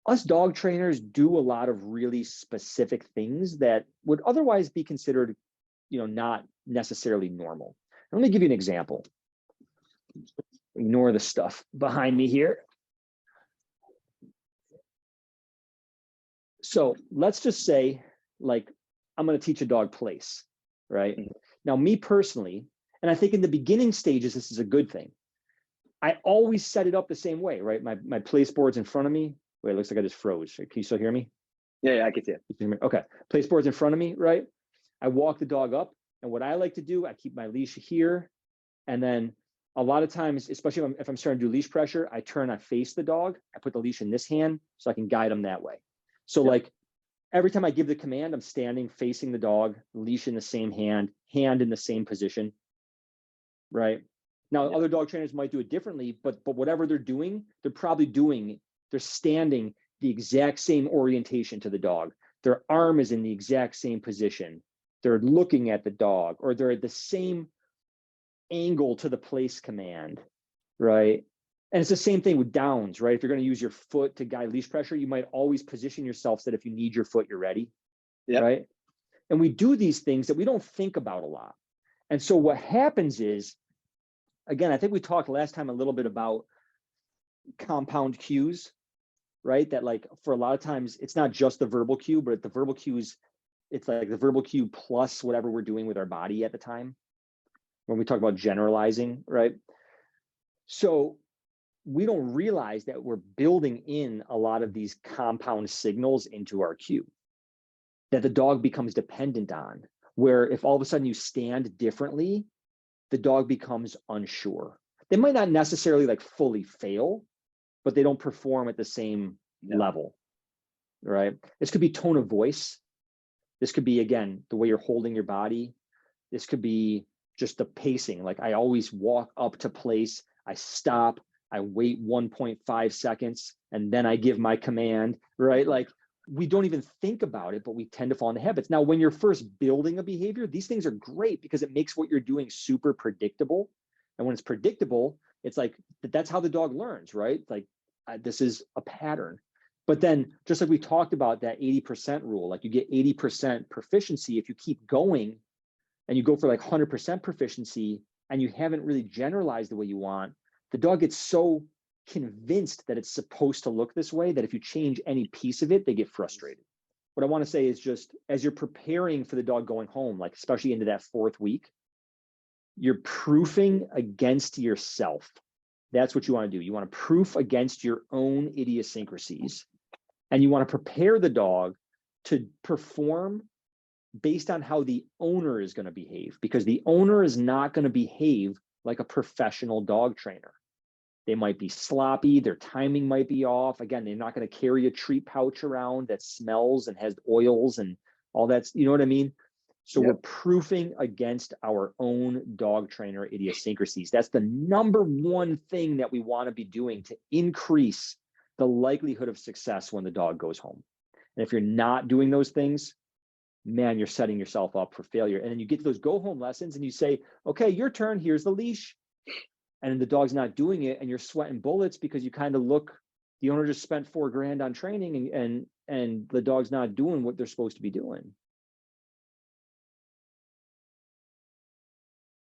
us dog trainers do a lot of really specific things that would otherwise be considered, not necessarily normal. Let me give you an example. Ignore the stuff behind me here. So let's just say, like, I'm going to teach a dog place, right? Now, me personally, and I think in the beginning stages, this is a good thing. I always set it up the same way, right? My place board's in front of me. Wait, it looks like I just froze. Can you still hear me? Yeah, I can see it. Okay, place board's in front of me, right? I walk the dog up, and what I like to do, I keep my leash here, and then a lot of times, especially if I'm starting to do leash pressure, I face the dog. I put the leash in this hand so I can guide him that way. So like every time I give the command, I'm standing facing the dog, leash in the same hand in the same position, right? Now, other dog trainers might do it differently, but whatever they're doing, they're standing the exact same orientation to the dog. Their arm is in the exact same position. They're looking at the dog, or they're at the same angle to the place command, right? And it's the same thing with downs, right? If you're going to use your foot to guide leash pressure, you might always position yourself so that if you need your foot, you're ready, right? And we do these things that we don't think about a lot. And so what happens is, again, I think we talked last time a little bit about compound cues, right? That like for a lot of times, it's not just the verbal cue, but the verbal cues, it's like the verbal cue plus whatever we're doing with our body at the time when we talk about generalizing, right? So we don't realize that we're building in a lot of these compound signals into our cue that the dog becomes dependent on, where if all of a sudden you stand differently, the dog becomes unsure. They might not necessarily like fully fail, but they don't perform at the same level, right? This could be tone of voice. This could be, again, the way you're holding your body. This could be just the pacing. Like I always walk up to place, I stop, I wait 1.5 seconds, and then I give my command, right? Like we don't even think about it, but we tend to fall into habits. Now, when you're first building a behavior, these things are great because it makes what you're doing super predictable. And when it's predictable, it's like, that's how the dog learns, right? Like this is a pattern. But then just like we talked about that 80% rule, like you get 80% proficiency if you keep going and you go for like 100% proficiency and you haven't really generalized the way you want, the dog gets so convinced that it's supposed to look this way that if you change any piece of it, they get frustrated. What I want to say is just as you're preparing for the dog going home, like especially into that 4th week, you're proofing against yourself. That's what you want to do. You want to proof against your own idiosyncrasies. And you want to prepare the dog to perform based on how the owner is going to behave, because the owner is not going to behave like a professional dog trainer. They might be sloppy, their timing might be off. Again, they're not going to carry a treat pouch around that smells and has oils and all that, you know what I mean? So we're proofing against our own dog trainer idiosyncrasies. That's the number one thing that we want to be doing to increase the likelihood of success when the dog goes home. And if you're not doing those things, man, you're setting yourself up for failure. And then you get to those go home lessons and you say, okay, your turn, here's the leash. And the dog's not doing it and you're sweating bullets because you kind of look, the owner just spent $4,000 on training and the dog's not doing what they're supposed to be doing.